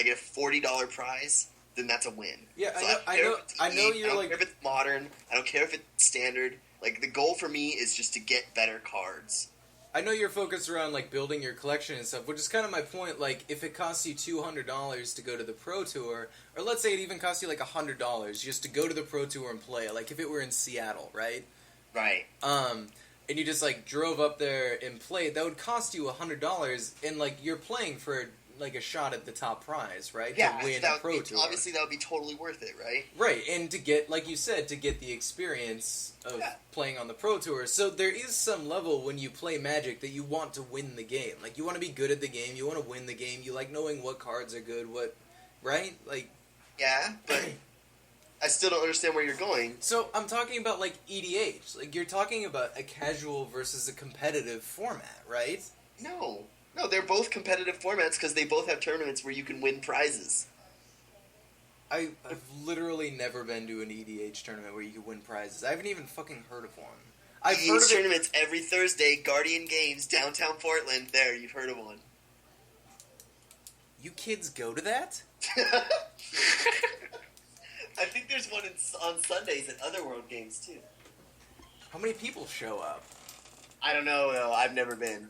get a $40 prize, then that's a win. Yeah, So I know you're I don't like... care if it's modern. I don't care if it's standard. Like, the goal for me is just to get better cards. I know you're focused around, like, building your collection and stuff, which is kind of my point. Like, if it costs you $200 to go to the Pro Tour, or let's say it even costs you, like, $100 just to go to the Pro Tour and play, like, if it were in Seattle, right? Right. And you just, like, drove up there and played, that would cost you $100, and, like, you're playing for, like, a shot at the top prize, right? Yeah, to win a Pro Tour. Obviously, that would be totally worth it, right? Right, and to get, like you said, to get the experience of playing on the Pro Tour. So there is some level when you play Magic that you want to win the game. Like, you want to be good at the game, you want to win the game, you like knowing what cards are good, right? Like... Yeah, but I still don't understand where you're going. So, I'm talking about, like, EDH. Like, you're talking about a casual versus a competitive format, right? No, they're both competitive formats because they both have tournaments where you can win prizes. I've literally never been to an EDH tournament where you can win prizes. I haven't even fucking heard of one. I've heard of tournaments every Thursday, Guardian Games, downtown Portland. There, you've heard of one. You kids go to that? I think there's one on Sundays at Otherworld Games, too. How many people show up? I don't know, though. I've never been.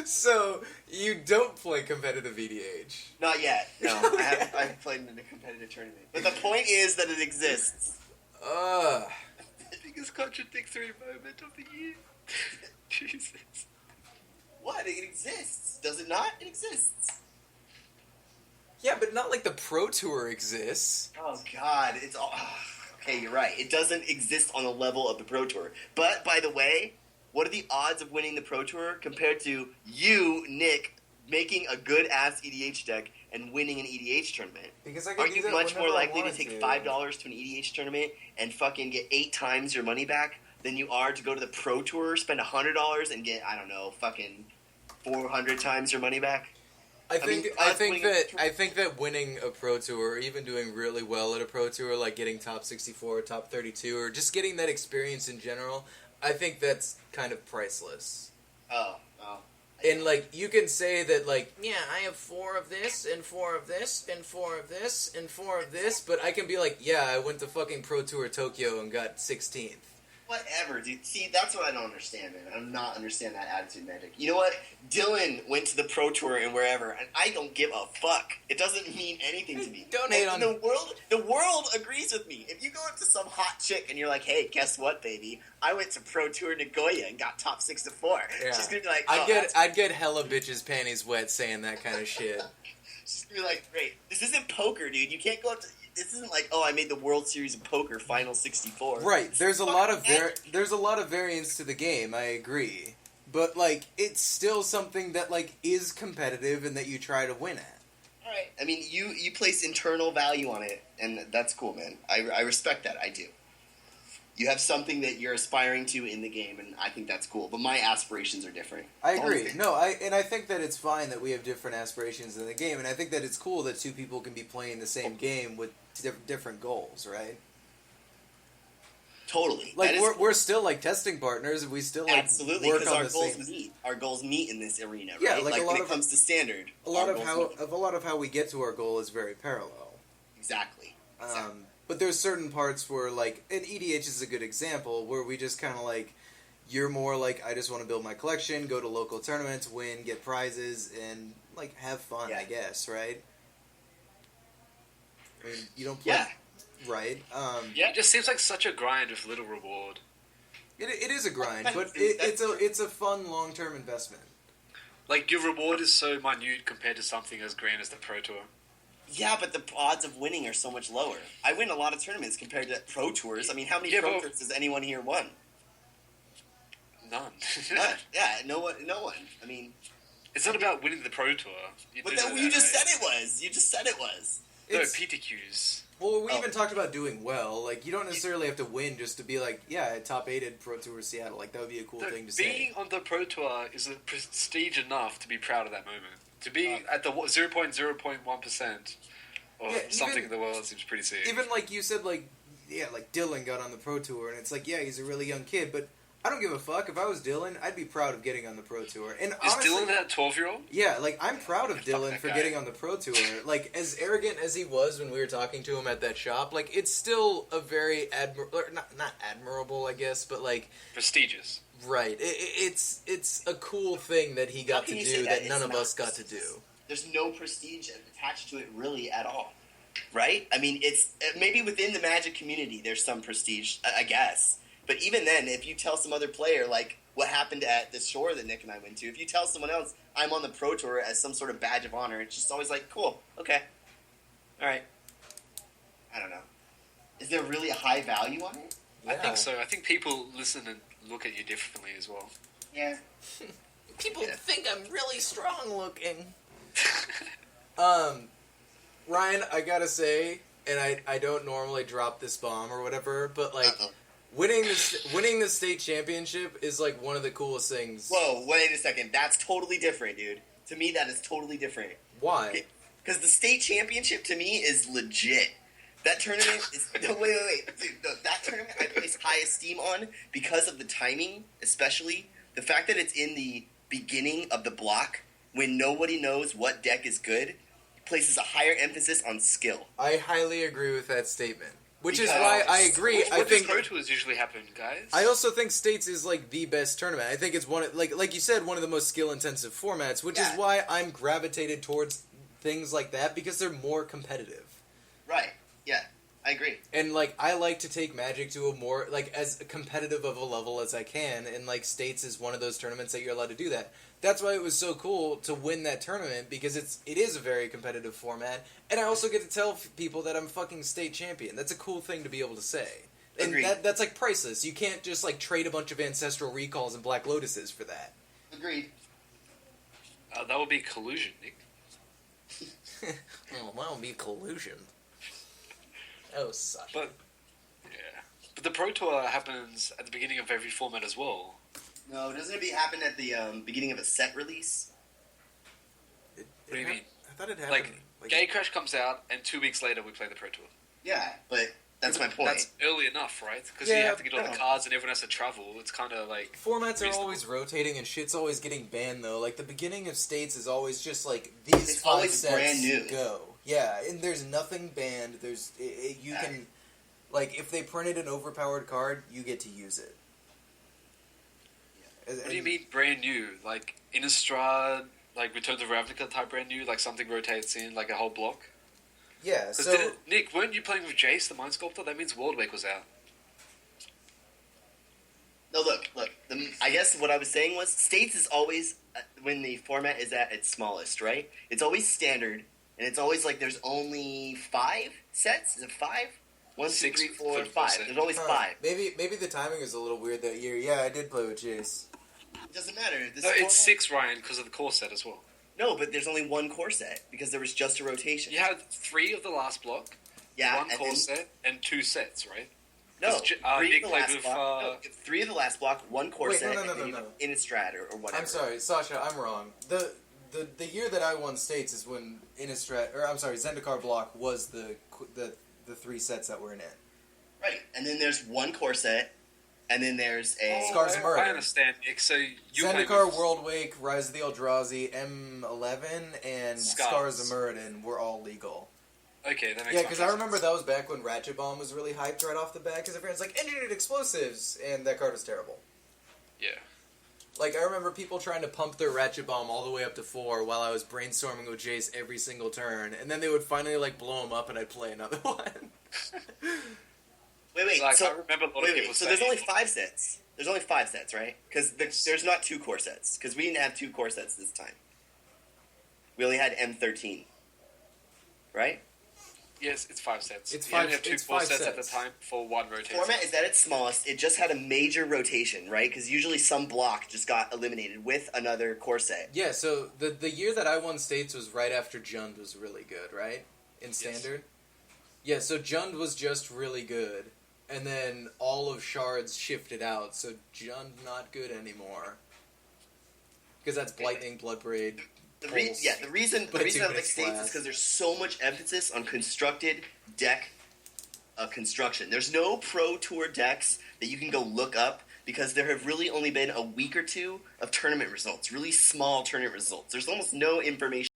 So you don't play competitive EDH? Not yet. No, I haven't played in a competitive tournament. But the point is that it exists. The biggest contradictory moment of the year. Jesus. What? It exists. Does it not? It exists. Yeah, but not like the Pro Tour exists. Oh God, it's all. Okay, you're right. It doesn't exist on the level of the Pro Tour. But, by the way, what are the odds of winning the Pro Tour compared to you, Nick, making a good-ass EDH deck and winning an EDH tournament? Because I Aren't you much more likely to take $5 to an EDH tournament and fucking get 8 times your money back than you are to go to the Pro Tour, spend $100 and get, I don't know, fucking 400 times your money back? I think that winning a Pro Tour, or even doing really well at a Pro Tour, like getting top 64, top 32, or just getting that experience in general, I think that's kind of priceless. Oh. And, like, you can say that, like, yeah, I have 4 of this, and 4 of this, and 4 of this, and 4 of this, but I can be like, yeah, I went to fucking Pro Tour Tokyo and got 16th. Whatever, dude. See, that's what I don't understand, man. I do not understand that attitude magic. You know what? Dylan went to the Pro Tour and wherever, and I don't give a fuck. It doesn't mean anything to me. Donate on the world agrees with me. If you go up to some hot chick and you're like, hey, guess what, baby? I went to Pro Tour Nagoya and got top 6 to 4. Yeah. She's gonna be like, I'd get hella bitches' panties wet saying that kind of shit. She's gonna be like, great. This isn't poker, dude. You can't go up to... This isn't like, oh, I made the World Series of Poker Final 64. Right. There's a lot of variance to the game. I agree, but like it's still something that like is competitive and that you try to win at. All right. I mean, you place internal value on it, and that's cool, man. I respect that. I do. You have something that you're aspiring to in the game, and I think that's cool. But my aspirations are different. I agree. No, I think that it's fine that we have different aspirations in the game, and I think that it's cool that 2 people can be playing the same game with different goals, right? Totally. Like we're still like testing partners, and we still like absolutely work because on our the goals same. meet. Our goals meet in this arena, right? Yeah, like a lot when of, it comes to standard. A lot of how we get to our goal is very parallel. Exactly. But there's certain parts where, like, and EDH is a good example, where we just kind of, like, you're more like, I just want to build my collection, go to local tournaments, win, get prizes, and, like, have fun, I guess, right? I mean, you don't play... Yeah. Right? It just seems like such a grind with little reward. It is a grind, but it's a fun, long-term investment. Like, your reward is so minute compared to something as grand as the Pro Tour. Yeah, but the odds of winning are so much lower. I win a lot of tournaments compared to Pro Tours. I mean, how many Pro Tours has anyone here won? None. Yeah, no one. I mean... It's not about winning the Pro Tour. You just said it was. You just said it was. No, PTQs. Well, we even talked about doing well. Like, you don't necessarily have to win just to be like, yeah, I top 8'd Pro Tour Seattle. Like, that would be a cool thing to say. Being on the Pro Tour is a prestige enough to be proud of that moment. To be at the 0.01% or something in the world seems pretty sick. Even like you said, like, yeah, like Dylan got on the Pro Tour, and it's like, yeah, he's a really young kid, but I don't give a fuck. If I was Dylan, I'd be proud of getting on the Pro Tour. And Is honestly, Dylan that 12-year-old? yeah, like, I'm proud of Fuck Dylan that for guy. getting on the Pro Tour. Like, as arrogant as he was when we were talking to him at that shop, like, it's still a very not admirable, I guess, but, like, Prestigious. right. It's a cool thing that he got to can you do say that that none it's of not us got to do. prestigious? There's no prestige attached to it really at all, right? I mean, it's maybe within the Magic community there's some prestige, I guess. But even then, if you tell some other player, like what happened at the shore that Nick and I went to, if you tell someone else I'm on the Pro Tour as some sort of badge of honor, it's just always like, cool, okay, all right. I don't know. Is there really a high value on it? I think so. I think people listen and look at you differently as well. Yeah. People Yeah. think I'm really strong looking. Ryan, I gotta say, and I don't normally drop this bomb or whatever, but like Uh-oh. winning the state championship is like one of the coolest things. Whoa, wait a second. That's totally different, dude. To me, that is totally different. Why? Because the state championship to me is legit. That tournament is no, wait. Dude, no, that tournament I place high esteem on because of the timing, especially the fact that it's in the beginning of the block when nobody knows what deck is good, places a higher emphasis on skill. I highly agree with that statement. Which is Because- why I agree. What I does think Pro Tours usually happen, guys? I also think States is like the best tournament. I think it's one of, like you said, one of the most skill intensive formats, which is Yeah. why I'm gravitated towards things like that because they're more competitive. Right. Yeah, I agree. And like I like to take Magic to a more like as competitive of a level as I can, and like States is one of those tournaments that you're allowed to do that. That's why it was so cool to win that tournament because it is a very competitive format, and I also get to tell people that I'm fucking state champion. That's a cool thing to be able to say, and Agreed. that's like priceless. You can't just like trade a bunch of Ancestral Recalls and Black Lotuses for that. Agreed. That would be collusion, Nick. Oh, that would be collusion. Oh, Sasha. But yeah, but the Pro Tour happens at the beginning of every format as well. No, doesn't it happen at the beginning of a set release? What do you mean? I thought it happened. Like, Gate Crash comes out, and 2 weeks later we play the Pro Tour. Yeah, but that's my point. That's early enough, right? Because Yeah, you have to get all no. the cards, and everyone has to travel. It's kind of like Formats are reasonable. always rotating and shit's always getting banned though. Like the beginning of States is always just like these It's 5 always sets brand new. go. Yeah, and there's nothing banned. There's you Yeah. can like if they printed an overpowered card, you get to use it. And- What do you mean brand new? Like Innistrad, like Return to Ravnica type brand new? Like something rotates in, like a whole block? Yeah, Because so Nick, weren't you playing with Jace, the Mind Sculptor? That means Worldwake was out. No, look. I guess what I was saying was States is always when the format is at its smallest, right? It's always standard, and it's always like there's only 5 sets. Is it 5? 1, 2, 6 3, 4, for 5. set. There's always huh, 5. maybe the timing was a little weird that year. Yeah, I did play with Jace. It doesn't matter. This No, format- it's 6, Ryan, because of the core set as well. No, but there's only 1 core set because there was just a rotation. You had 3 of the last block, Yeah, 1 and core then- set, and 2 sets, right? No, 'Cause 3 Nick of the played last with, block. No, 3 of the last block, 1 core Wait, set, no, and then no. Innistrad or whatever. I'm sorry, Sasha, I'm wrong. The year that I won States is when Zendikar block was the 3 sets that were in it. Right, and then there's 1 core set, and then there's a... Scars of Murder. I understand, Nick. So you played Zendikar, with- Worldwake, Rise of the Eldrazi, M11, and Scars of Muradin were all legal. Okay, that makes Yeah, much because I sense. remember that was back when Ratchet Bomb was really hyped right off the bat, because everyone's like, engineered explosives, and that card was terrible. Yeah. Like, I remember people trying to pump their Ratchet Bomb all the way up to 4 while I was brainstorming with Jace every single turn, and then they would finally, like, blow him up and I'd play another one. Wait, Like, so... I remember a lot of people so saying... there's only 5 sets. There's only 5 sets, right? Because there's not 2 core sets. Because we didn't have 2 core sets this time. We only had M13. Right? Yes, it's 5 sets. It's You only five- have 2 it's core 5 sets at the sets. time for 1 rotation. Format is at its smallest. It just had a major rotation, right? Because usually some block just got eliminated with another core set. Yeah, so the year that I won States was right after Jund was really good, right? In Standard? Yeah, so Jund was just really good. And then all of Shards shifted out, so Jund not good anymore. Because that's Blightning, Bloodbraid, The Pulse. reason But I like two-mix States is blast. because there's so much emphasis on constructed deck construction. There's no Pro Tour decks that you can go look up because there have really only been a week or two of tournament results, really small tournament results. There's almost no information